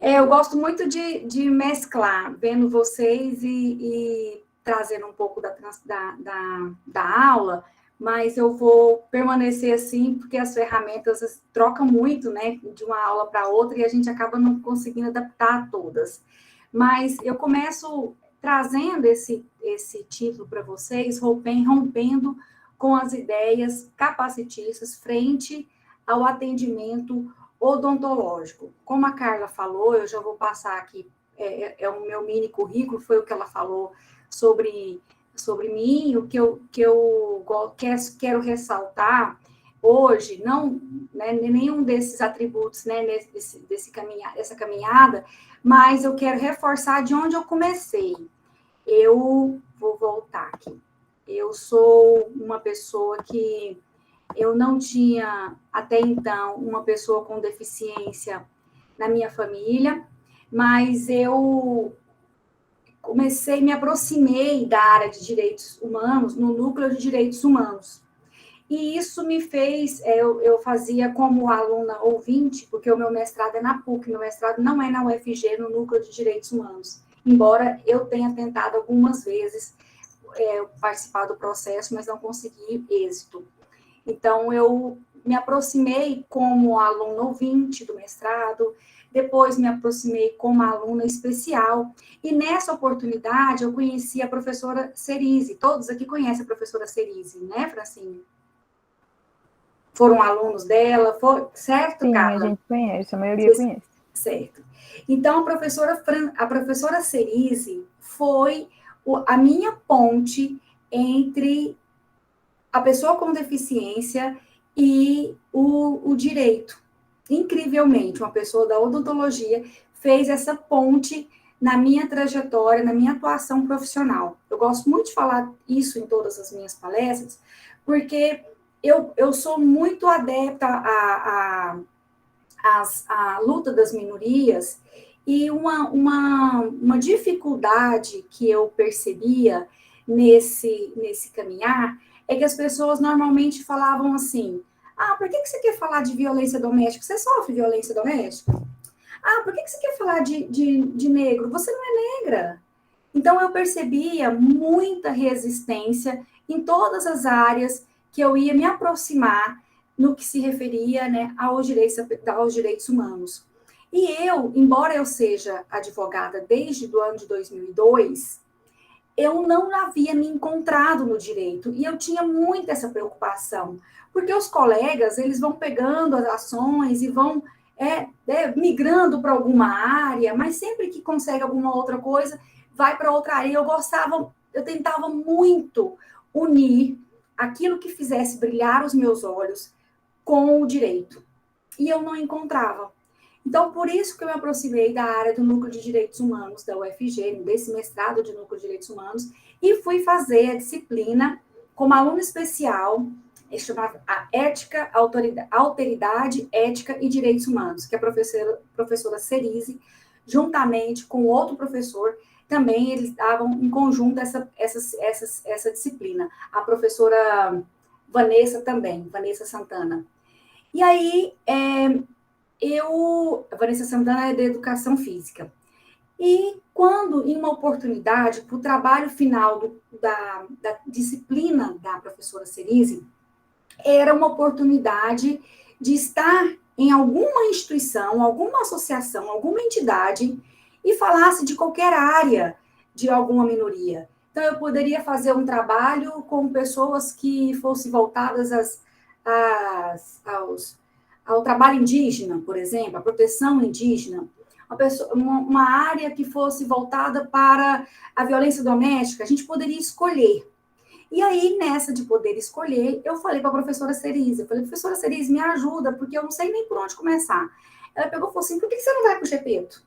Eu gosto muito de mesclar, vendo vocês e trazendo um pouco da aula, mas eu vou permanecer assim, porque as ferramentas trocam muito, né, de uma aula para outra, e a gente acaba não conseguindo adaptar a todas. Mas eu começo trazendo esse título para vocês, rompendo com as ideias capacitistas frente ao atendimento odontológico. Como a Carla falou, eu já vou passar aqui, é o meu mini currículo, foi o que ela falou sobre mim, o quero ressaltar hoje, não, né, nenhum desses atributos, né, dessa caminhada, mas eu quero reforçar de onde eu comecei. Eu vou voltar aqui. Eu sou uma pessoa que eu não tinha, até então, uma pessoa com deficiência na minha família, mas eu me aproximei da área de direitos humanos, no núcleo de direitos humanos. E isso me fez, eu fazia como aluna ouvinte, porque o meu mestrado é na PUC, meu mestrado não é na UFG, no núcleo de direitos humanos, embora eu tenha tentado algumas vezes participar do processo, mas não consegui êxito. Então, eu me aproximei como aluna ouvinte do mestrado, depois me aproximei como aluna especial, e nessa oportunidade eu conheci a professora Cerise. Todos aqui conhecem a professora Cerise, né, Francine? Foram alunos dela, certo, Sim, Carla? a gente conhece, a maioria conhece. Certo. Então, a professora Cerise foi a minha ponte entre a pessoa com deficiência e o direito. Incrivelmente, uma pessoa da odontologia fez essa ponte na minha trajetória, na minha atuação profissional. Eu gosto muito de falar isso em todas as minhas palestras, porque eu sou muito adepta à luta das minorias, e uma dificuldade que eu percebia nesse caminhar é que as pessoas normalmente falavam assim: ah, por que você quer falar de violência doméstica? Você sofre violência doméstica? Ah, por que você quer falar de negro? Você não é negra. Então, eu percebia muita resistência em todas as áreas que eu ia me aproximar no que se referia, né, aos direitos humanos. E eu, embora eu seja advogada desde o ano de 2002, eu não havia me encontrado no direito, e eu tinha muito essa preocupação, porque os colegas, eles vão pegando as ações e vão migrando para alguma área, mas sempre que consegue alguma outra coisa, vai para outra área. Eu tentava muito unir aquilo que fizesse brilhar os meus olhos com o direito, e eu não encontrava. Então, por isso que eu me aproximei da área do Núcleo de Direitos Humanos da UFG, desse mestrado de Núcleo de Direitos Humanos, e fui fazer a disciplina como aluna especial, chamava a Ética, Alteridade, Ética e Direitos Humanos, que a professora Cerise, juntamente com outro professor, também eles davam em conjunto essa disciplina. A professora Vanessa também, Vanessa Santana. E aí, a Vanessa Santana é da Educação Física. E quando, em uma oportunidade, para o trabalho final da disciplina da professora Cerise, era uma oportunidade de estar em alguma instituição, alguma associação, alguma entidade, e falasse de qualquer área de alguma minoria. Então, eu poderia fazer um trabalho com pessoas que fossem voltadas ao trabalho indígena, por exemplo, à proteção indígena, uma área que fosse voltada para a violência doméstica, a gente poderia escolher. E aí, nessa de poder escolher, eu falei para a professora Cerise, professora Cerise, me ajuda, porque eu não sei nem por onde começar. Ela pegou e falou assim: por que você não vai para o Gepeto?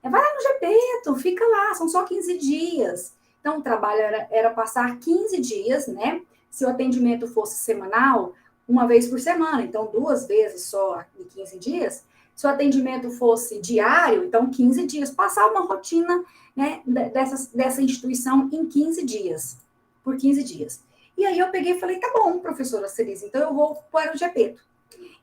Vai lá no Gepeto, fica lá, são só 15 dias. Então, o trabalho era passar 15 dias, né? Se o atendimento fosse semanal, uma vez por semana, então 2 vezes só em 15 dias. Se o atendimento fosse diário, então 15 dias. Passar uma rotina, né, dessa instituição em 15 dias, por 15 dias. E aí eu peguei e falei: tá bom, professora Cerise, então eu vou para o Gepeto.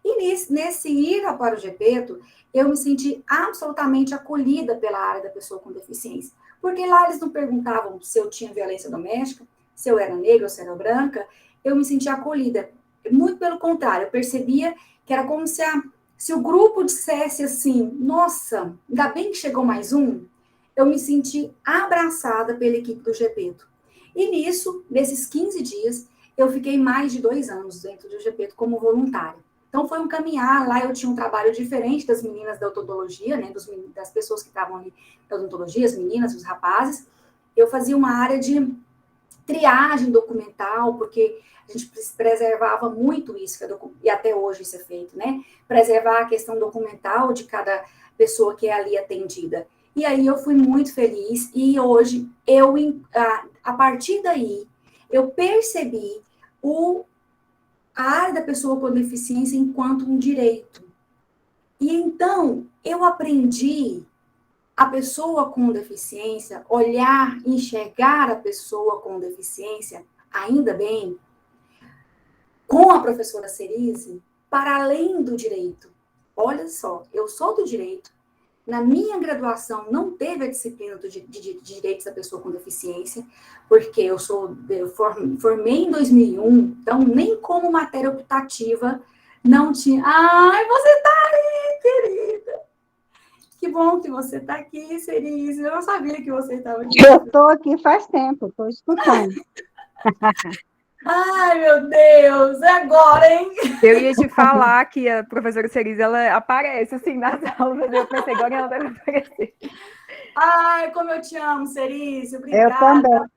E nesse ir para o Gepeto, eu me senti absolutamente acolhida pela área da pessoa com deficiência. Porque lá eles não perguntavam se eu tinha violência doméstica, se eu era negra ou se era branca, eu me sentia acolhida. Muito pelo contrário, eu percebia que era como se o grupo dissesse assim, nossa, ainda bem que chegou mais um, eu me senti abraçada pela equipe do Gepeto. E nisso, nesses 15 dias, eu fiquei mais de 2 anos dentro do Gepeto como voluntária. Então, foi um caminhar. Lá eu tinha um trabalho diferente das meninas da odontologia, né, das pessoas que estavam ali da odontologia, as meninas, os rapazes. Eu fazia uma área de triagem documental, porque a gente preservava muito isso, e até hoje isso é feito, né? Preservar a questão documental de cada pessoa que é ali atendida. E aí eu fui muito feliz, e hoje, a partir daí, eu percebi a área da pessoa com deficiência enquanto um direito. E então, eu aprendi a pessoa com deficiência, olhar, enxergar a pessoa com deficiência, ainda bem, com a professora Cerise, para além do direito. Olha só, eu sou do direito, na minha graduação não teve a disciplina de direitos da pessoa com deficiência, porque eu formei em 2001, então nem como matéria optativa não tinha. Ai, você está aí, querida! Que bom que você está aqui, Cerise. Eu não sabia que você estava aqui. Eu estou aqui faz tempo, estou escutando. Ai, meu Deus, é agora, hein? Eu ia te falar que a professora Cerise, ela aparece assim nas aulas, eu pensei, agora ela deve aparecer. Ai, como eu te amo, Cerise. Eu Obrigada também.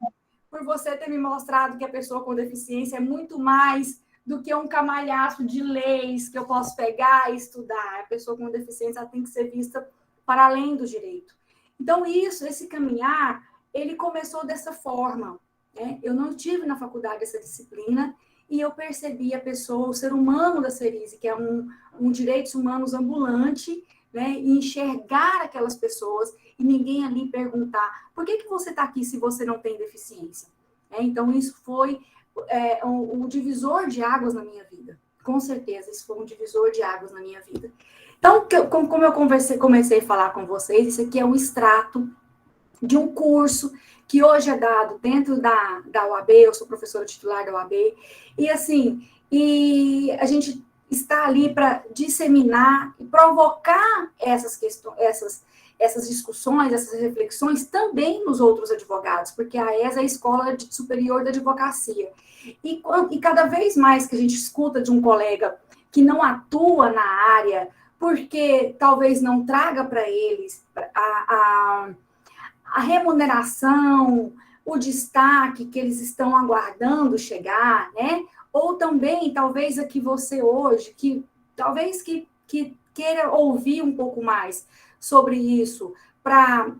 por você ter me mostrado que a pessoa com deficiência é muito mais do que um camalhaço de leis que eu posso pegar e estudar. A pessoa com deficiência tem que ser vista para além do direito. Então, esse caminhar, ele começou dessa forma, né? Eu não tive na faculdade essa disciplina e eu percebi a pessoa, o ser humano da Cerise, que é um direitos humanos ambulante, né? E enxergar aquelas pessoas e ninguém ali perguntar por que você está aqui se você não tem deficiência? Então, isso foi um divisor de águas na minha vida. Com certeza, isso foi um divisor de águas na minha vida. Então, como eu comecei a falar com vocês, isso aqui é um extrato de um curso que hoje é dado dentro da UAB, eu sou professora titular da UAB, e assim, e a gente está ali para disseminar e provocar essas questões, essas discussões, essas reflexões também nos outros advogados, porque a ESA é a Escola Superior da Advocacia. E cada vez mais que a gente escuta de um colega que não atua na área, porque talvez não traga para eles a remuneração, o destaque que eles estão aguardando chegar, né? Ou também, talvez aqui você hoje, que talvez que queira ouvir um pouco mais sobre isso, para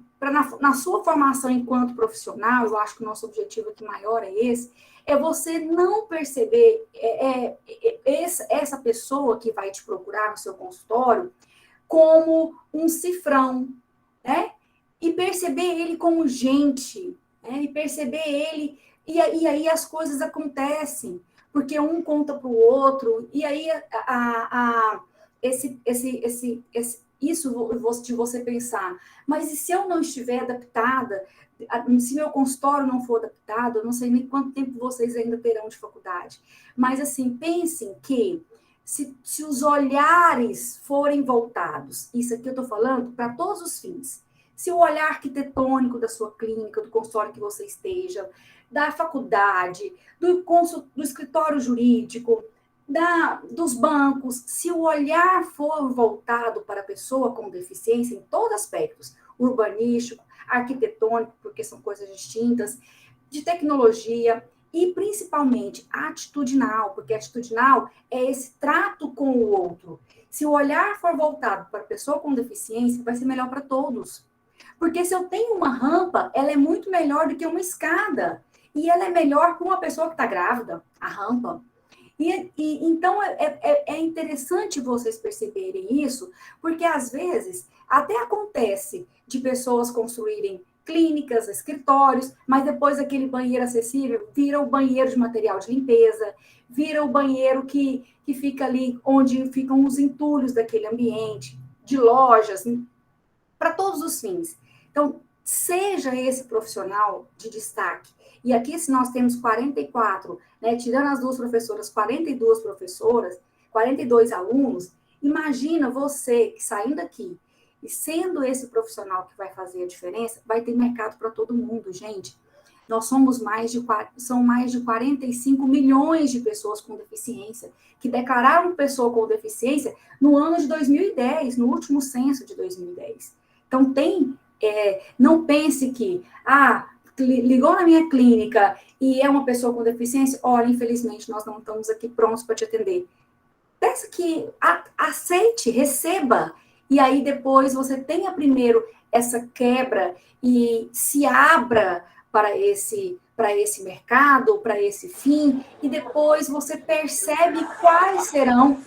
na sua formação enquanto profissional, eu acho que o nosso objetivo aqui maior é esse, é você não perceber essa pessoa que vai te procurar no seu consultório como um cifrão, né? E perceber ele como gente, né? E perceber ele, e aí as coisas acontecem, porque um conta para o outro, e aí isso de você pensar, mas e se eu não estiver adaptada, se meu consultório não for adaptado, eu não sei nem quanto tempo vocês ainda terão de faculdade, mas assim, pensem que se os olhares forem voltados, isso aqui eu estou falando para todos os fins, se o olhar arquitetônico da sua clínica, do consultório que você esteja, da faculdade, do escritório jurídico, dos bancos, se o olhar for voltado para a pessoa com deficiência em todos os aspectos, urbanístico, arquitetônico, porque são coisas distintas, de tecnologia e principalmente atitudinal, porque atitudinal é esse trato com o outro. Se o olhar for voltado para a pessoa com deficiência, vai ser melhor para todos. Porque se eu tenho uma rampa, ela é muito melhor do que uma escada. E ela é melhor para uma pessoa que está grávida, a rampa. Então, é interessante vocês perceberem isso, porque às vezes até acontece de pessoas construírem clínicas, escritórios, mas depois aquele banheiro acessível vira o banheiro de material de limpeza, vira o banheiro que fica ali onde ficam os entulhos daquele ambiente, de lojas, para todos os fins. Então, seja esse profissional de destaque. E aqui, se nós temos 44, né, tirando as duas professoras, 42 professoras, 42 alunos, imagina você que saindo aqui e sendo esse profissional que vai fazer a diferença, vai ter mercado para todo mundo, gente. Nós somos são mais de 45 milhões de pessoas com deficiência, que declararam pessoa com deficiência no ano de 2010, no último censo de 2010. Então, não pense que, ligou na minha clínica e é uma pessoa com deficiência, olha, infelizmente, nós não estamos aqui prontos para te atender. Peça que aceite, receba, e aí depois você tenha primeiro essa quebra e se abra para esse mercado, para esse fim, e depois você percebe quais serão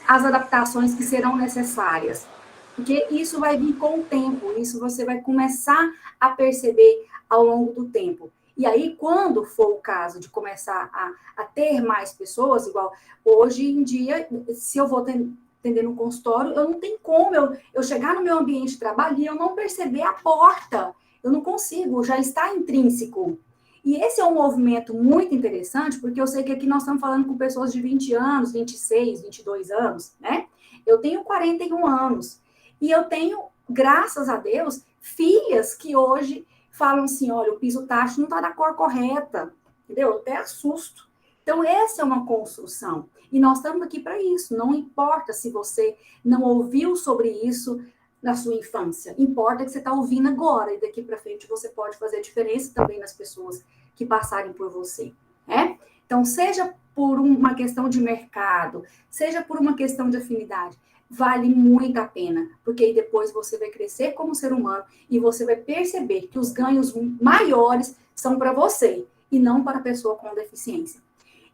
as adaptações que serão necessárias. Porque isso vai vir com o tempo, isso você vai começar a perceber ao longo do tempo. E aí, quando for o caso de começar a ter mais pessoas, igual hoje em dia, se eu vou atender no consultório, eu não tenho como eu chegar no meu ambiente de trabalho e eu não perceber a porta. Eu não consigo, já está intrínseco. E esse é um movimento muito interessante, porque eu sei que aqui nós estamos falando com pessoas de 20 anos, 26, 22 anos, né? Eu tenho 41 anos. E eu tenho, graças a Deus, filhas que hoje falam assim, olha, o piso tátil não está da cor correta, entendeu? Eu até assusto. Então, essa é uma construção. E nós estamos aqui para isso. Não importa se você não ouviu sobre isso na sua infância. Importa que você está ouvindo agora. E daqui para frente você pode fazer a diferença também nas pessoas que passarem por você, né? Então, seja por uma questão de mercado, seja por uma questão de afinidade, vale muito a pena, porque aí depois você vai crescer como ser humano e você vai perceber que os ganhos maiores são para você e não para a pessoa com deficiência.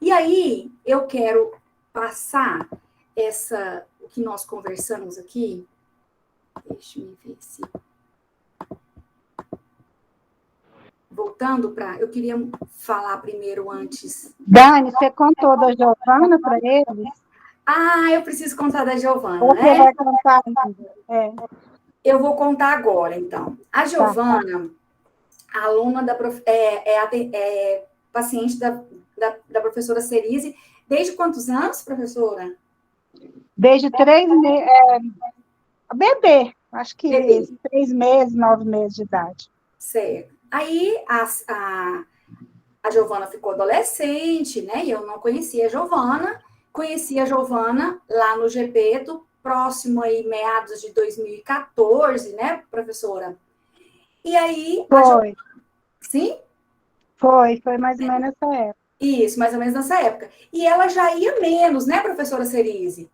E aí, eu quero passar o que nós conversamos aqui. Deixa eu ver se... Voltando para... Eu queria falar primeiro antes... Dani, você contou da Giovana para eles? Eu preciso contar da Giovana, Ou né? você vai contar? Eu vou contar agora, então. A Giovana, a aluna paciente da professora Cerise, desde quantos anos, professora? Desde 3 meses, bebê, acho que Bebê. 3 meses, 9 meses de idade. Certo. Aí, a Giovana ficou adolescente, né? E eu não conhecia a Giovana. Conheci a Giovana lá no Gepeto, próximo aí, meados de 2014, né, professora? E aí... Foi. Sim? Foi mais ou menos nessa época. Isso, mais ou menos nessa época. E ela já ia menos, né, professora Cerise?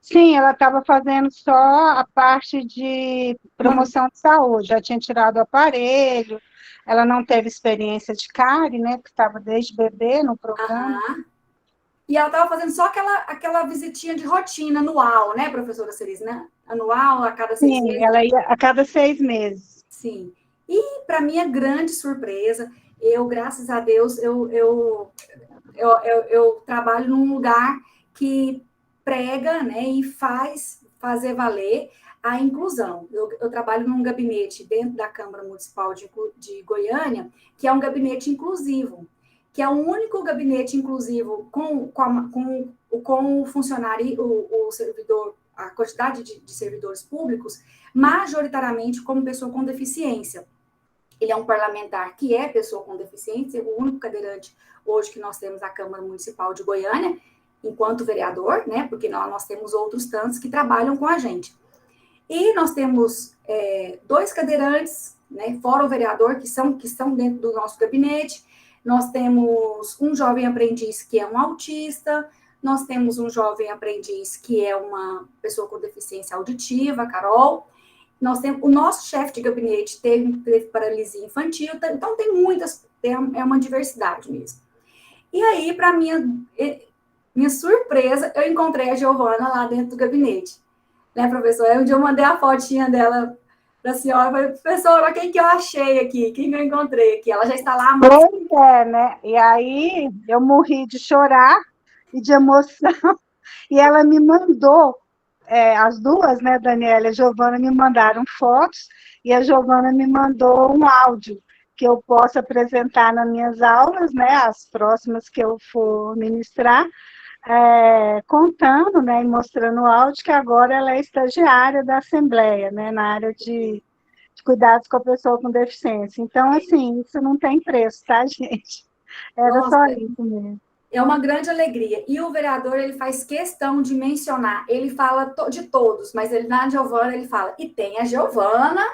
Sim, ela estava fazendo só a parte de promoção de saúde, já tinha tirado o aparelho, ela não teve experiência de cárie, né, porque estava desde bebê no programa. E ela estava fazendo só aquela visitinha de rotina anual, né, professora Cerise, né? Anual, a cada 6 meses. Sim, ela ia a cada 6 meses. Sim. E, para minha grande surpresa, graças a Deus, eu trabalho num lugar que prega, né, e fazer valer a inclusão. Eu trabalho num gabinete dentro da Câmara Municipal de Goiânia, que é um gabinete inclusivo, que é o único gabinete inclusivo com o funcionário, o servidor, a quantidade de servidores públicos, majoritariamente como pessoa com deficiência. Ele é um parlamentar que é pessoa com deficiência, o único cadeirante hoje que nós temos na Câmara Municipal de Goiânia, enquanto vereador, né? Porque nós temos outros tantos que trabalham com a gente. E nós temos 2 cadeirantes, né? Fora o vereador, que estão dentro do nosso gabinete. Nós temos um jovem aprendiz que é um autista, nós temos um jovem aprendiz que é uma pessoa com deficiência auditiva, Carol. Nós temos, o nosso chefe de gabinete teve paralisia infantil, então tem é uma diversidade mesmo. E aí, para minha surpresa, eu encontrei a Giovana lá dentro do gabinete. Né, professor? Aí um dia eu mandei a fotinha dela para a senhora, falei, professora, quem que eu achei aqui? Quem que eu encontrei aqui? Ela já está lá há Pois é, né? E aí eu morri de chorar e de emoção. E ela me mandou, as duas, né, Daniela e a Giovana, me mandaram fotos, e a Giovana me mandou um áudio que eu posso apresentar nas minhas aulas, né, as próximas que eu for ministrar, contando, né, e mostrando o áudio que agora ela é estagiária da Assembleia, né, na área de cuidados com a pessoa com deficiência. Então, assim, isso não tem preço, tá, gente? Era Nossa, só isso mesmo. é uma grande alegria. E o vereador, ele faz questão de mencionar, ele fala de todos, mas ele, na Giovana, ele fala, e tem a Giovana,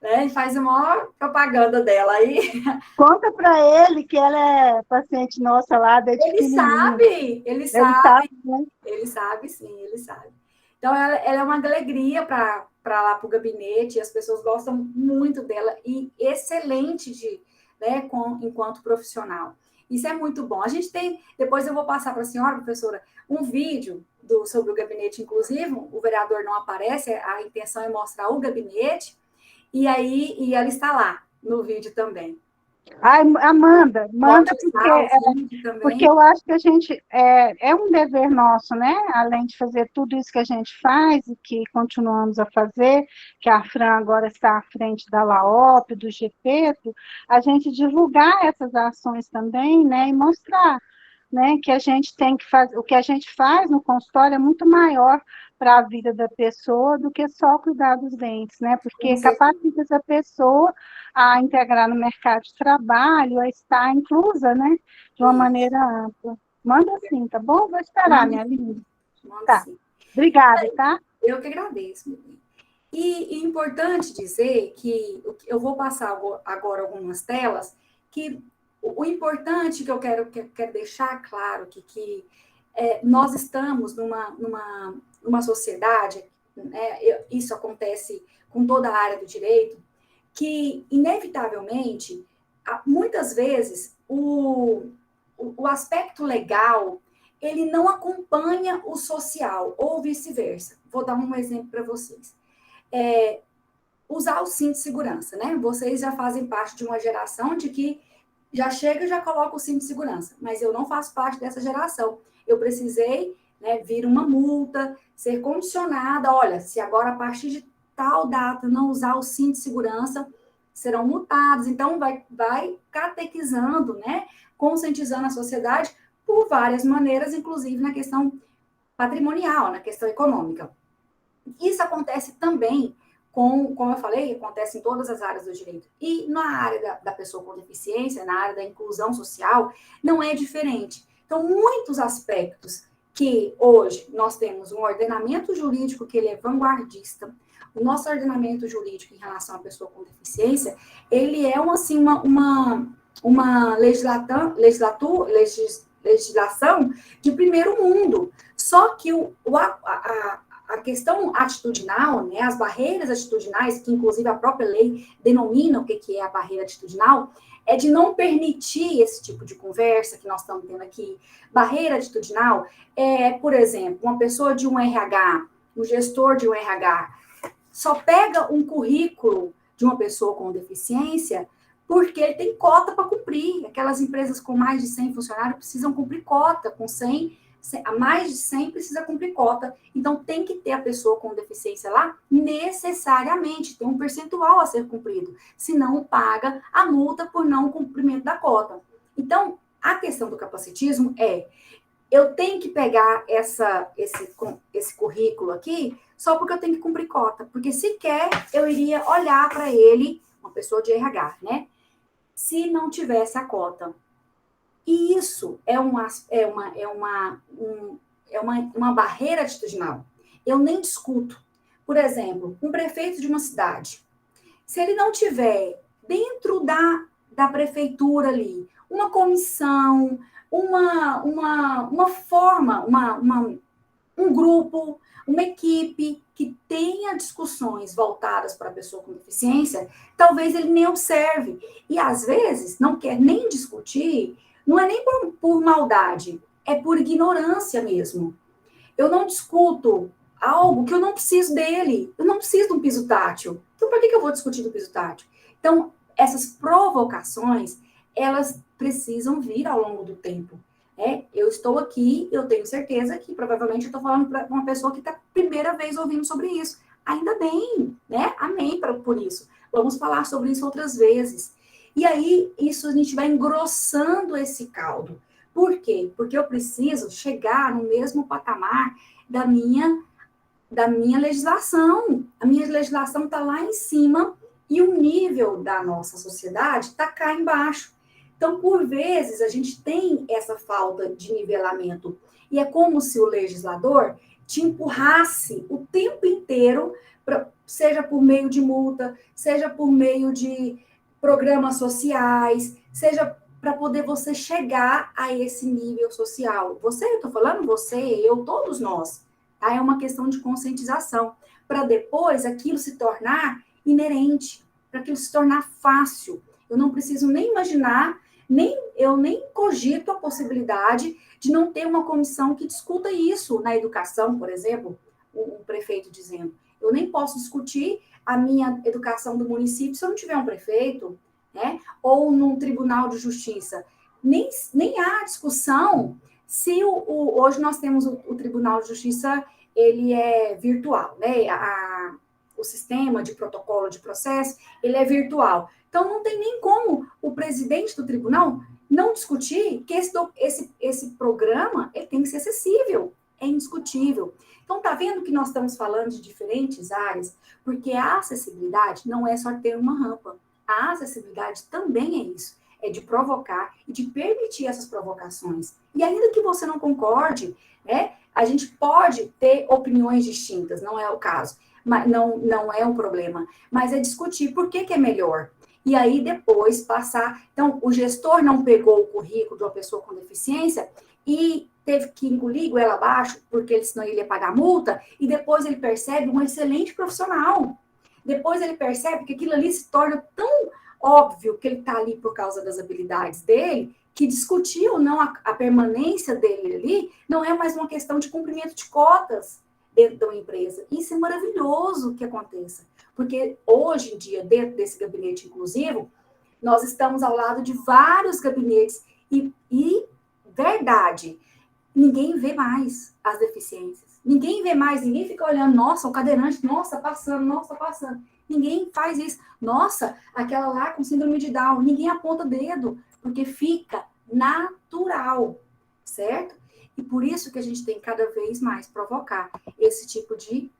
né? E faz a maior propaganda dela aí. Conta para ele que ela é paciente nossa lá desde Ele pequenininha. sabe, ele Ele sabe, sabe, né? ele sabe sim, ele sabe. Então, ela é uma alegria para lá para o gabinete, as pessoas gostam muito dela e excelente né, enquanto profissional. Isso é muito bom. A gente tem, depois eu vou passar para a senhora, professora, um vídeo sobre o gabinete inclusivo, o vereador não aparece, a intenção é mostrar o gabinete, e ela está lá no vídeo também. Ai, Amanda, manda Pode usar o vídeo porque também. eu acho que a gente é um dever nosso, né? Além de fazer tudo isso que a gente faz e que continuamos a fazer, que a Fran agora está à frente da LAOP, do GPETO, a gente divulgar essas ações também, né? E mostrar, né, que a gente tem que fazer, o que a gente faz no consultório é muito maior para a vida da pessoa do que só cuidar dos dentes, né? Porque capacita essa pessoa a integrar no mercado de trabalho, a estar inclusa, né? De uma maneira ampla. Manda sim, tá bom? Vou esperar, minha linda. Tá. Sim. Obrigada, tá? Eu que agradeço, meu bem. E importante dizer que eu vou passar agora algumas telas, que o importante que eu quero deixar claro que nós estamos numa sociedade, né, isso acontece com toda a área do direito, que, inevitavelmente, muitas vezes, o aspecto legal, ele não acompanha o social, ou vice-versa. Vou dar um exemplo para vocês. Usar o cinto de segurança, né? Vocês já fazem parte de uma geração de que já chega e já coloca o cinto de segurança, mas eu não faço parte dessa geração. Eu precisei, né, vir uma multa, ser condicionada, olha, se agora a partir de tal data não usar o cinto de segurança, serão multados. Então, vai catequizando, né, conscientizando a sociedade por várias maneiras, inclusive na questão patrimonial, na questão econômica. Isso acontece também como eu falei, acontece em todas as áreas do direito. E na área da pessoa com deficiência, na área da inclusão social, não é diferente. Então, muitos aspectos que hoje nós temos um ordenamento jurídico que ele é vanguardista, o nosso ordenamento jurídico em relação à pessoa com deficiência, ele é uma legislação de primeiro mundo. Só que a questão atitudinal, né, as barreiras atitudinais, que inclusive a própria lei denomina o que é a barreira atitudinal, é de não permitir esse tipo de conversa que nós estamos tendo aqui. Barreira atitudinal é, por exemplo, uma pessoa de um RH, um gestor de um RH, só pega um currículo de uma pessoa com deficiência porque ele tem cota para cumprir. Aquelas empresas com mais de 100 funcionários precisam cumprir cota, com 100 a mais de 100 precisa cumprir cota. Então, tem que ter a pessoa com deficiência lá, necessariamente, tem um percentual a ser cumprido. Senão, paga a multa por não cumprimento da cota. Então, a questão do capacitismo eu tenho que pegar esse currículo aqui só porque eu tenho que cumprir cota. Porque sequer eu iria olhar para ele, uma pessoa de RH, né? Se não tivesse a cota. E isso é uma barreira atitudinal. Eu nem discuto. Por exemplo, um prefeito de uma cidade, se ele não tiver dentro da prefeitura ali uma comissão, uma forma, um grupo, uma equipe que tenha discussões voltadas para a pessoa com deficiência, talvez ele nem observe. E, às vezes, não quer nem discutir. Não é nem por maldade, é por ignorância mesmo. Eu não discuto algo que eu não preciso dele. Eu não preciso de um piso tátil. Então, para que eu vou discutir do piso tátil? Então, essas provocações, elas precisam vir ao longo do tempo. Eu estou aqui, eu tenho certeza que provavelmente eu estou falando para uma pessoa que está a primeira vez ouvindo sobre isso. Ainda bem, né? Amém por isso. Vamos falar sobre isso outras vezes. E aí, isso a gente vai engrossando esse caldo. Por quê? Porque eu preciso chegar no mesmo patamar da minha legislação. A minha legislação está lá em cima e o nível da nossa sociedade está cá embaixo. Então, por vezes, a gente tem essa falta de nivelamento. E é como se o legislador te empurrasse o tempo inteiro, seja por meio de multa, seja por meio de programas sociais, seja para poder você chegar a esse nível social. Você, eu estou falando, você, eu, todos nós. Tá? É uma questão de conscientização. Para depois aquilo se tornar inerente, para aquilo se tornar fácil. Eu não preciso nem imaginar, eu nem cogito a possibilidade de não ter uma comissão que discuta isso na educação, por exemplo, o prefeito dizendo. Eu nem posso discutir a minha educação do município se eu não tiver um prefeito, né? Ou num tribunal de justiça. Nem há discussão se hoje nós temos o Tribunal de Justiça, ele é virtual, né? O sistema de protocolo de processo, ele é virtual. Então, não tem nem como o presidente do tribunal não discutir que esse programa ele tem que ser acessível, é indiscutível. Então, tá vendo que nós estamos falando de diferentes áreas? Porque a acessibilidade não é só ter uma rampa. A acessibilidade também é isso, é de provocar e de permitir essas provocações. E ainda que você não concorde, né, a gente pode ter opiniões distintas, não é o caso, mas não é um problema, mas é discutir por que é melhor. E aí depois passar. Então, o gestor não pegou o currículo de uma pessoa com deficiência e teve que engolir goela abaixo, porque senão ele ia pagar multa, e depois ele percebe um excelente profissional. Depois ele percebe que aquilo ali se torna tão óbvio que ele está ali por causa das habilidades dele, que discutir ou não a permanência dele ali não é mais uma questão de cumprimento de cotas dentro da empresa. Isso é maravilhoso que aconteça, porque hoje em dia, dentro desse gabinete inclusivo, nós estamos ao lado de vários gabinetes e verdade, ninguém vê mais as deficiências. Ninguém vê mais, ninguém fica olhando, nossa, o cadeirante, nossa, passando. Ninguém faz isso. Nossa, aquela lá com síndrome de Down. Ninguém aponta dedo, porque fica natural, certo? E por isso que a gente tem cada vez mais provocar esse tipo de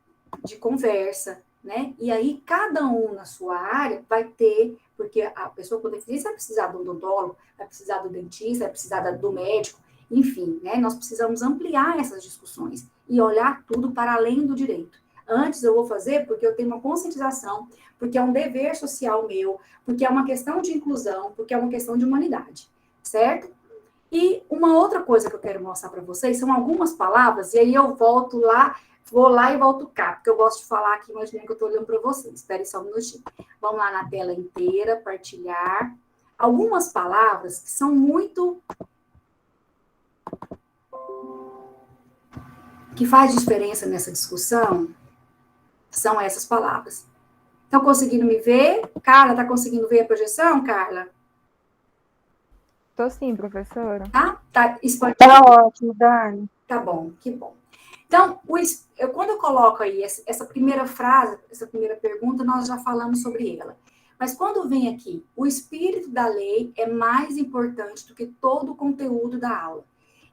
conversa, né? E aí, cada um na sua área vai ter, porque a pessoa com deficiência vai precisar do odontólogo, vai precisar do dentista, vai precisar do médico, enfim, né? Nós precisamos ampliar essas discussões e olhar tudo para além do direito. Antes eu vou fazer porque eu tenho uma conscientização, porque é um dever social meu, porque é uma questão de inclusão, porque é uma questão de humanidade, certo? E uma outra coisa que eu quero mostrar para vocês são algumas palavras, e aí eu volto lá, vou lá e volto cá, porque eu gosto de falar aqui, imaginando que eu estou olhando para vocês. Espere só um minutinho. Vamos lá na tela inteira, partilhar. Algumas palavras que são muito... que faz diferença nessa discussão, são essas palavras. Estão conseguindo me ver? Carla, está conseguindo ver a projeção, Carla? Tô sim, professora. Tá expandindo? Tá ótimo, Dani. Tá bom, que bom. Então, quando eu coloco aí essa primeira frase, essa primeira pergunta, nós já falamos sobre ela. Mas quando vem aqui, o espírito da lei é mais importante do que todo o conteúdo da aula.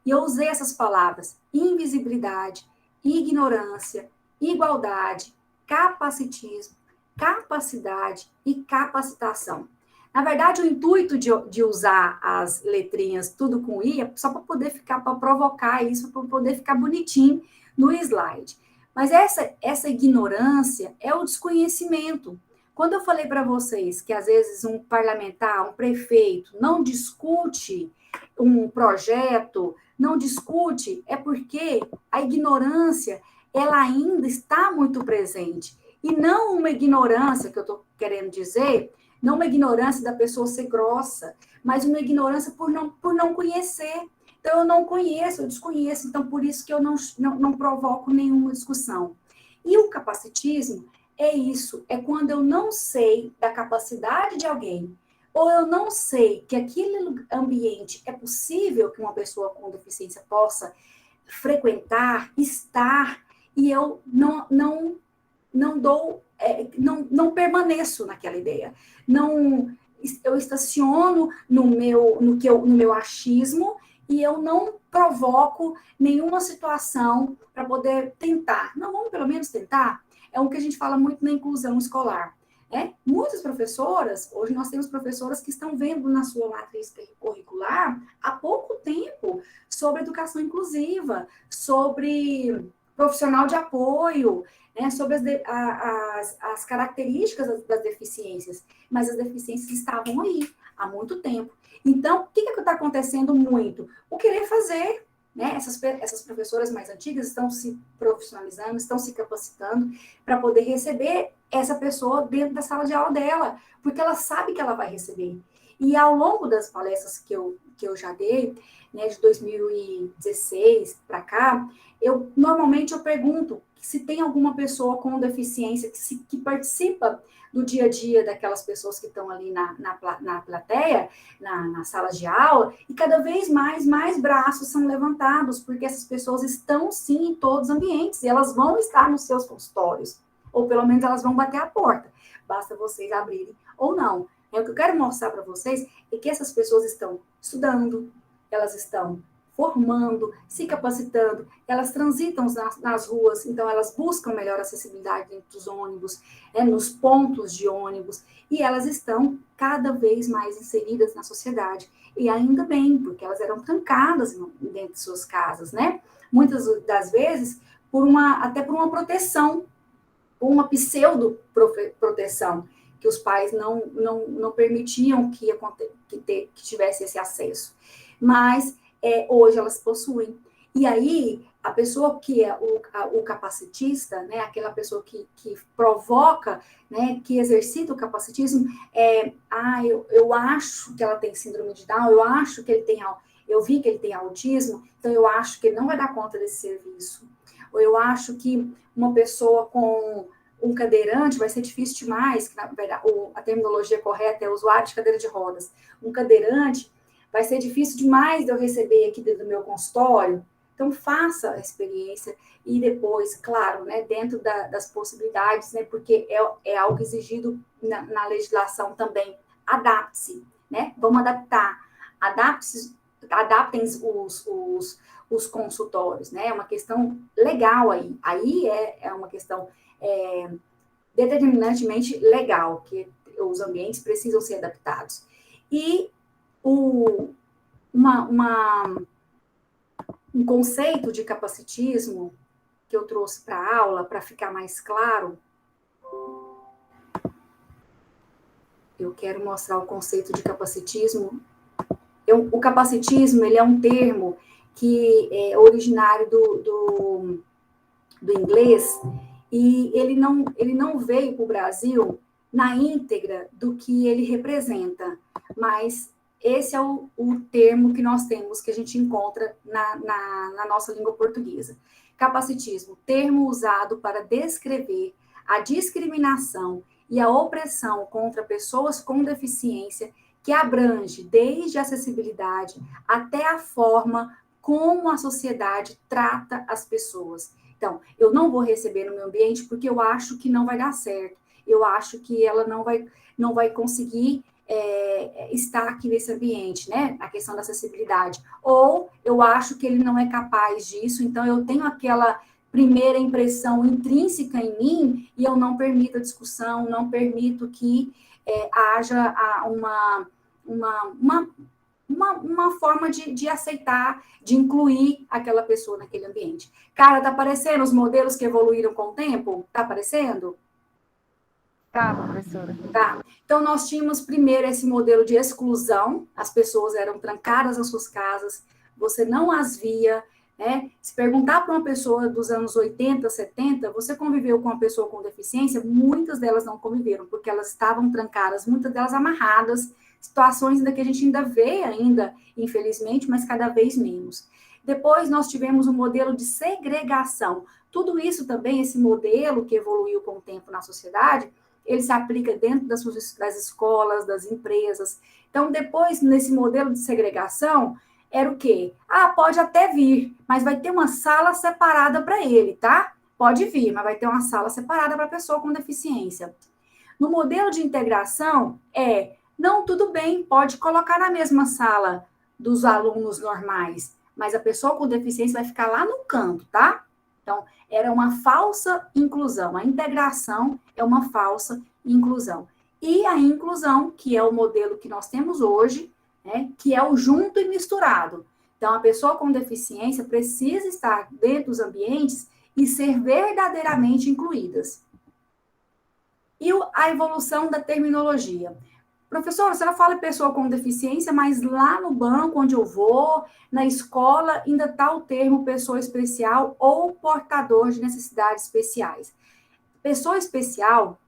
E eu usei essas palavras: invisibilidade, ignorância, igualdade, capacitismo, capacidade e capacitação. Na verdade, o intuito de usar as letrinhas tudo com I é só para poder ficar, para provocar isso, para poder ficar bonitinho no slide. Mas essa ignorância é o desconhecimento. Quando eu falei para vocês que, às vezes, um parlamentar, um prefeito, não discute um projeto, não discute, é porque a ignorância, ela ainda está muito presente. E não uma ignorância, que eu estou querendo dizer, não uma ignorância da pessoa ser grossa, mas uma ignorância por não conhecer. Então, eu não conheço, eu desconheço, então por isso que eu não provoco nenhuma discussão. E o capacitismo é isso, é quando eu não sei da capacidade de alguém, ou eu não sei que aquele ambiente é possível que uma pessoa com deficiência possa frequentar, estar, e eu não dou, não permaneço naquela ideia. Não, eu estaciono no meu achismo e eu não provoco nenhuma situação para poder tentar. Não, vamos pelo menos tentar? É o que a gente fala muito na inclusão escolar. Muitas professoras, hoje nós temos professoras que estão vendo na sua matriz curricular há pouco tempo sobre educação inclusiva, sobre profissional de apoio, sobre as características das deficiências, mas as deficiências estavam aí há muito tempo. Então, o que está acontecendo muito? O querer fazer, essas professoras mais antigas estão se profissionalizando, estão se capacitando para poder receber essa pessoa dentro da sala de aula dela, porque ela sabe que ela vai receber. E ao longo das palestras que eu já dei, de 2016 para cá, normalmente eu pergunto se tem alguma pessoa com deficiência que participa do dia a dia daquelas pessoas que estão ali na plateia, na sala de aula, e cada vez mais braços são levantados, porque essas pessoas estão, sim, em todos os ambientes, e elas vão estar nos seus consultórios, ou pelo menos elas vão bater a porta, basta vocês abrirem ou não. O que eu quero mostrar para vocês é que essas pessoas estão estudando, elas estão formando, se capacitando, elas transitam nas ruas, então elas buscam melhor acessibilidade dentro dos ônibus, nos pontos de ônibus, e elas estão cada vez mais inseridas na sociedade. E ainda bem, porque elas eram trancadas dentro de suas casas, Muitas das vezes, até por uma proteção, por uma pseudo-proteção, que os pais não permitiam que tivesse esse acesso. Mas hoje elas possuem. E aí, a pessoa que é o capacitista, aquela pessoa que provoca, que exercita o capacitismo, eu acho que ela tem síndrome de Down, eu vi que ele tem autismo, então eu acho que ele não vai dar conta desse serviço. Ou eu acho que uma pessoa com um cadeirante vai ser difícil demais, que a terminologia correta é usuário de cadeira de rodas. Um cadeirante vai ser difícil demais de eu receber aqui dentro do meu consultório. Então, faça a experiência e depois, claro, dentro das possibilidades, porque é algo exigido na legislação também. Adapte-se, Vamos adaptar. Adaptem os consultórios, É uma questão legal aí. Aí é uma questão determinantemente legal, que os ambientes precisam ser adaptados. E um conceito de capacitismo que eu trouxe para a aula, para ficar mais claro, eu quero mostrar o conceito de capacitismo. O capacitismo, ele é um termo que é originário do inglês, e ele não veio para o Brasil na íntegra do que ele representa, mas esse é o termo que nós temos, que a gente encontra na nossa língua portuguesa. Capacitismo, termo usado para descrever a discriminação e a opressão contra pessoas com deficiência, que abrange desde a acessibilidade até a forma como a sociedade trata as pessoas. Então, eu não vou receber no meu ambiente porque eu acho que não vai dar certo. Eu acho que ela não vai conseguir estar aqui nesse ambiente, A questão da acessibilidade. Ou eu acho que ele não é capaz disso, então eu tenho aquela primeira impressão intrínseca em mim e eu não permito a discussão, não permito que haja uma forma de aceitar, de incluir aquela pessoa naquele ambiente. Cara, tá aparecendo os modelos que evoluíram com o tempo? Tá aparecendo? Tá, professora. Tá. Então, nós tínhamos primeiro esse modelo de exclusão, as pessoas eram trancadas nas suas casas, você não as via, Se perguntar para uma pessoa dos anos 80, 70, você conviveu com uma pessoa com deficiência? Muitas delas não conviveram, porque elas estavam trancadas, muitas delas amarradas, situações ainda que a gente ainda vê, infelizmente, mas cada vez menos. Depois nós tivemos um modelo de segregação. Tudo isso também, esse modelo que evoluiu com o tempo na sociedade, ele se aplica dentro das escolas, das empresas. Então, depois, nesse modelo de segregação, era o quê? Ah, pode até vir, mas vai ter uma sala separada para ele, tá? Pode vir, mas vai ter uma sala separada para a pessoa com deficiência. No modelo de integração, não, tudo bem, pode colocar na mesma sala dos alunos normais, mas a pessoa com deficiência vai ficar lá no canto, tá? Então, era uma falsa inclusão. A integração é uma falsa inclusão. E a inclusão, que é o modelo que nós temos hoje, né, que é o junto e misturado. Então, a pessoa com deficiência precisa estar dentro dos ambientes e ser verdadeiramente incluídas. E a evolução da terminologia. Professora, você fala pessoa com deficiência, mas lá no banco onde eu vou, na escola, ainda está o termo pessoa especial ou portador de necessidades especiais. Pessoa especial,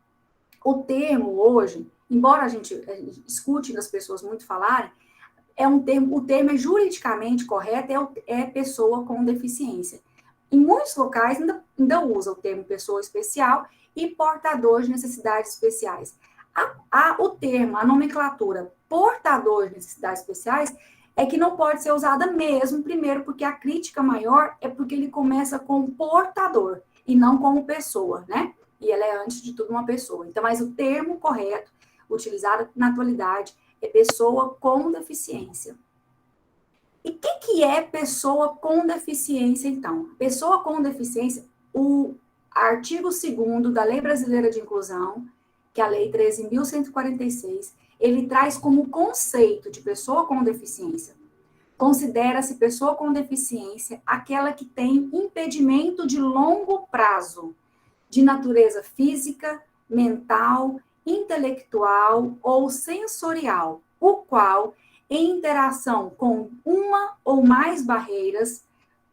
o termo hoje, embora a gente escute das pessoas muito falarem, o termo é juridicamente correto, é pessoa com deficiência. Em muitos locais ainda usa o termo pessoa especial e portador de necessidades especiais. O termo, a nomenclatura portador de necessidades especiais é que não pode ser usada mesmo, primeiro, porque a crítica maior é porque ele começa com portador e não como pessoa, né? E ela é, antes de tudo, uma pessoa. Então, mas o termo correto, utilizado na atualidade, é pessoa com deficiência. E o que é pessoa com deficiência, então? Pessoa com deficiência, o artigo 2º da Lei Brasileira de Inclusão, que é a Lei 13.146, ele traz como conceito de pessoa com deficiência. Considera-se pessoa com deficiência aquela que tem impedimento de longo prazo, de natureza física, mental, intelectual ou sensorial, o qual, em interação com uma ou mais barreiras,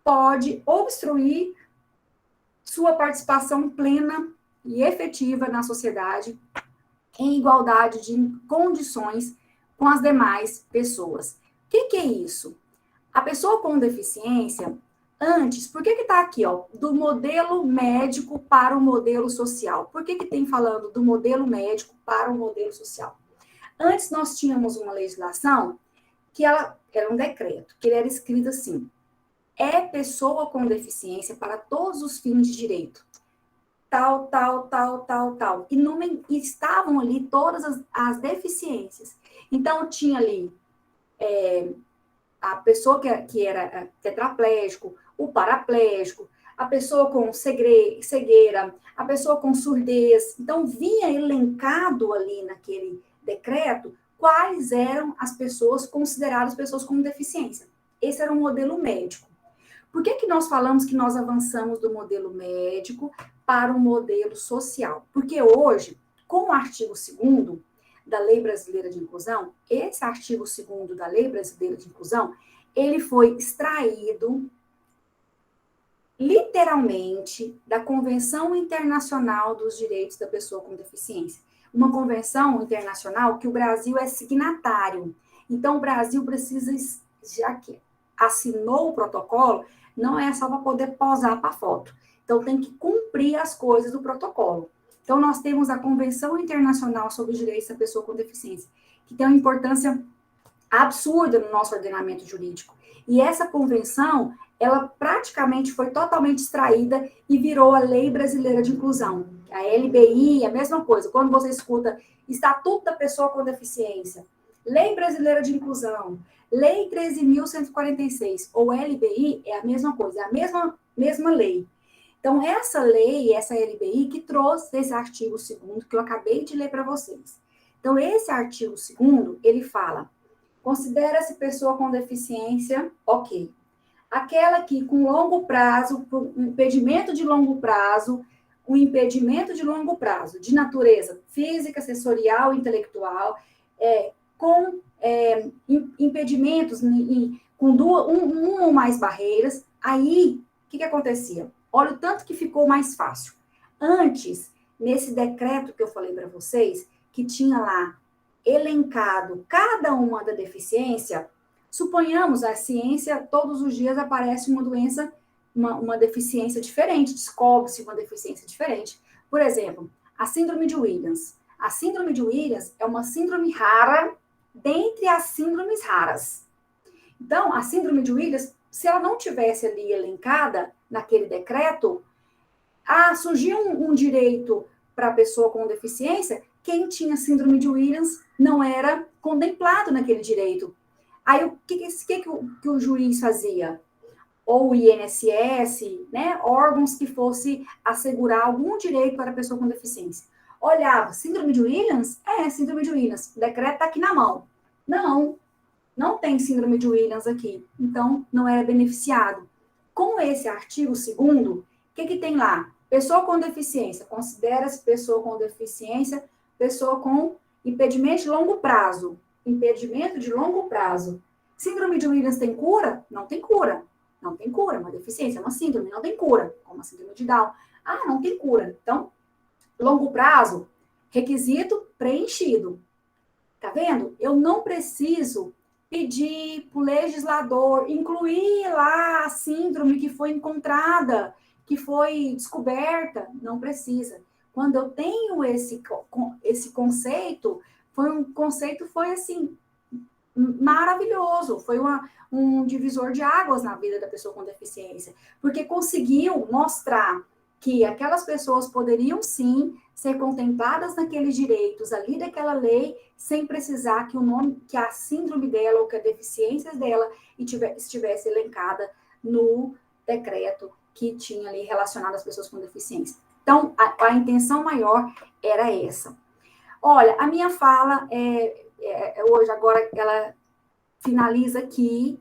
pode obstruir sua participação plena e efetiva na sociedade, em igualdade de condições com as demais pessoas. O que é isso? A pessoa com deficiência, antes, por que está aqui, ó, do modelo médico para o modelo social? Por que tem falando do modelo médico para o modelo social? Antes nós tínhamos uma legislação que ela era um decreto, que ele era escrito assim: é pessoa com deficiência para todos os fins de direito. Tal. E estavam ali todas as deficiências. Então, tinha ali a pessoa que era tetraplégico, o paraplégico, a pessoa com cegueira, a pessoa com surdez. Então, vinha elencado ali naquele decreto quais eram as pessoas consideradas pessoas com deficiência. Esse era um modelo médico. Por que nós falamos que nós avançamos do modelo médico para o modelo social? Porque hoje, com o artigo 2º da Lei Brasileira de Inclusão, esse artigo 2º da Lei Brasileira de Inclusão, ele foi extraído literalmente da Convenção Internacional dos Direitos da Pessoa com Deficiência. Uma convenção internacional que o Brasil é signatário. Então, o Brasil precisa, já que assinou o protocolo, não é só para poder posar para a foto. Então, tem que cumprir as coisas do protocolo. Então, nós temos a Convenção Internacional sobre os Direitos da Pessoa com Deficiência, que tem uma importância absurda no nosso ordenamento jurídico. E essa convenção, ela praticamente foi totalmente extraída e virou a Lei Brasileira de Inclusão. A LBI é a mesma coisa. Quando você escuta Estatuto da Pessoa com Deficiência, Lei Brasileira de Inclusão, Lei 13.146, ou LBI, é a mesma coisa, é a mesma lei. Então, essa lei, essa LBI, que trouxe esse artigo 2º, que eu acabei de ler para vocês. Então, esse artigo 2º, ele fala: considera-se pessoa com deficiência, ok. Aquela que, com longo prazo, um impedimento de longo prazo, de natureza física, sensorial, intelectual, com impedimentos, com uma ou mais barreiras, aí, o que acontecia? Olha o tanto que ficou mais fácil. Antes, nesse decreto que eu falei para vocês, que tinha lá elencado cada uma da deficiência, Suponhamos, a ciência, todos os dias aparece uma doença, uma deficiência diferente, descobre-se uma deficiência diferente. Por exemplo, a síndrome de Williams. A síndrome de Williams é uma síndrome rara dentre as síndromes raras. Então, a síndrome de Williams, se ela não tivesse ali elencada naquele decreto, surgiu um direito para a pessoa com deficiência, quem tinha síndrome de Williams não era contemplado naquele direito. Aí, o que o juiz fazia? Ou o INSS, né, órgãos que fossem assegurar algum direito para a pessoa com deficiência. Olhava, síndrome de Williams? Síndrome de Williams. O decreto está aqui na mão. Não tem síndrome de Williams aqui. Então, não era beneficiado. Com esse artigo 2º, o que tem lá? Pessoa com deficiência. Considera-se pessoa com deficiência, pessoa com impedimento de longo prazo. Impedimento de longo prazo. Síndrome de Williams tem cura? Não tem cura. Não tem cura. Uma deficiência, uma síndrome, não tem cura. Como a síndrome de Down. Não tem cura. Então, longo prazo, requisito preenchido. Tá vendo? Eu não preciso pedir para o legislador incluir lá a síndrome que foi encontrada, que foi descoberta. Não precisa. Quando eu tenho esse conceito, foi assim, maravilhoso. Foi um divisor de águas na vida da pessoa com deficiência, porque conseguiu mostrar que aquelas pessoas poderiam, sim, ser contempladas naqueles direitos ali daquela lei, sem precisar que a síndrome dela ou que a deficiência dela estivesse elencada no decreto que tinha ali relacionado às pessoas com deficiência. Então, a intenção maior era essa. Olha, a minha fala hoje, agora, ela finaliza aqui.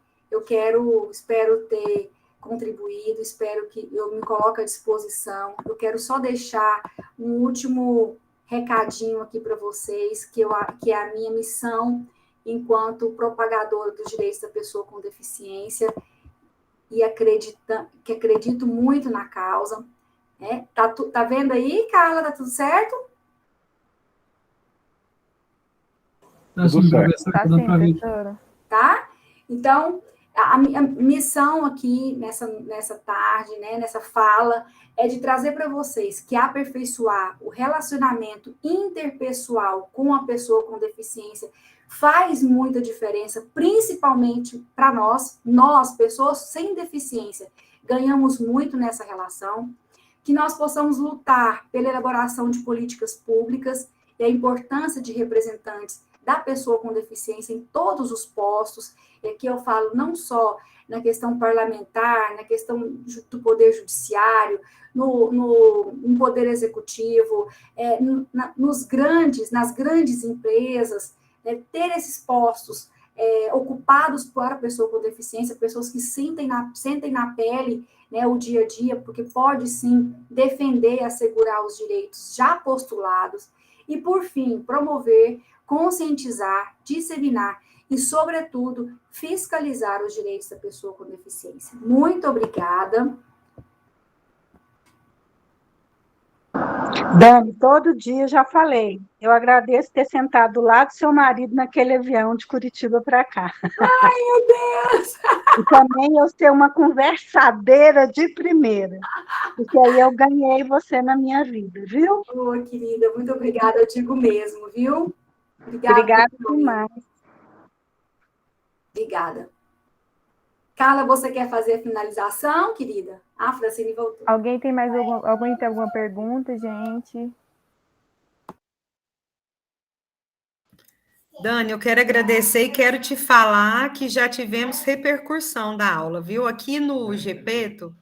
Espero ter contribuído, espero que eu me coloque à disposição. Eu quero só deixar um último recadinho aqui para vocês, que é a minha missão enquanto propagadora dos direitos da pessoa com deficiência, e que acredito muito na causa. Tá vendo aí, Carla? Tá tudo certo? Tudo certo. Tá sim, professora. Tá? Então, a minha missão aqui, nessa tarde, né, nessa fala, é de trazer para vocês que aperfeiçoar o relacionamento interpessoal com a pessoa com deficiência faz muita diferença, principalmente para nós, pessoas sem deficiência, ganhamos muito nessa relação, que nós possamos lutar pela elaboração de políticas públicas e a importância de representantes da pessoa com deficiência em todos os postos. E aqui eu falo não só na questão parlamentar, na questão do poder judiciário, no poder executivo, nas grandes empresas, ter esses postos ocupados por a pessoa com deficiência, pessoas que sentem na pele, né, o dia a dia, porque pode sim defender e assegurar os direitos já postulados. E, por fim, promover, conscientizar, disseminar e, sobretudo, fiscalizar os direitos da pessoa com deficiência. Muito obrigada. Dani, todo dia eu já falei. Eu agradeço ter sentado do lado do seu marido naquele avião de Curitiba para cá. Ai, meu Deus! E também eu ser uma conversadeira de primeira. Porque aí eu ganhei você na minha vida, viu? Ô, querida, muito obrigada, eu digo mesmo, viu? Obrigada demais. Obrigada. Carla, você quer fazer a finalização, querida? A Francine voltou. Alguém tem alguma pergunta, gente? Dani, eu quero agradecer e quero te falar que já tivemos repercussão da aula, viu? Aqui no Gepeto,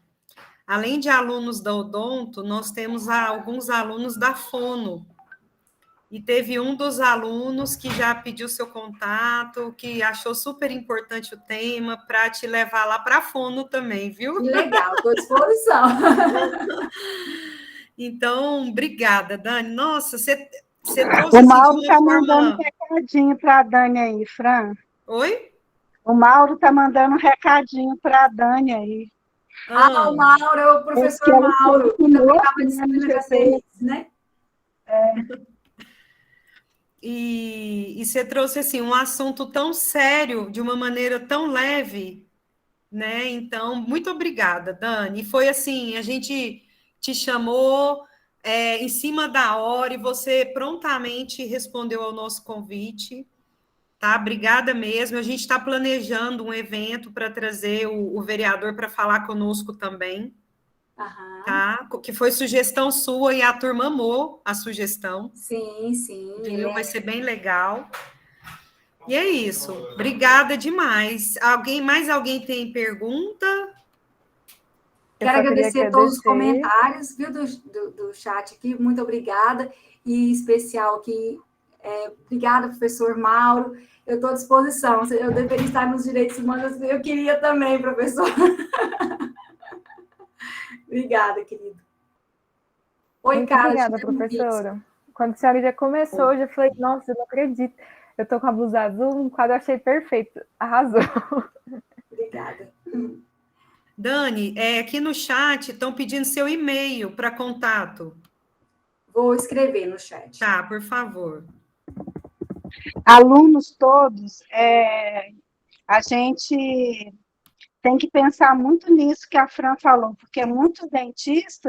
além de alunos da Odonto, nós temos alguns alunos da Fono. E teve um dos alunos que já pediu seu contato, que achou super importante o tema, para te levar lá para a Fono também, viu? Que legal, estou à disposição. Então, obrigada, Dani. Nossa, você trouxe o Mauro está forma... mandando um recadinho para a Dani aí, Fran. Oi? O Mauro está mandando um recadinho para a Dani aí. O Mauro é o professor Mauro, que também estava disciplina GCI, né? E você trouxe assim um assunto tão sério de uma maneira tão leve, né? Então, muito obrigada, Dani. Foi assim, a gente te chamou em cima da hora e você prontamente respondeu ao nosso convite, tá? Obrigada mesmo. A gente está planejando um evento para trazer o vereador para falar conosco também, tá? Que foi sugestão sua e a turma amou a sugestão. Sim, sim. Viu? Vai ser bem legal. E é isso. Obrigada demais. Mais alguém tem pergunta? Quero agradecer todos os comentários, viu, do chat aqui. Muito obrigada. E em especial aqui, obrigada, professor Mauro. Eu estou à disposição. Eu deveria estar nos direitos humanos. Eu queria também, professor. Obrigada, querido. Oi, muito Carla. Obrigada, professora. Quando a senhora já começou, eu já falei, nossa, eu não acredito. Eu estou com a blusa azul, um quadro eu achei perfeito. Arrasou. Obrigada. Dani, aqui no chat estão pedindo seu e-mail para contato. Vou escrever no chat. Tá, por favor. Alunos todos, a gente tem que pensar muito nisso que a Fran falou, porque muitos dentistas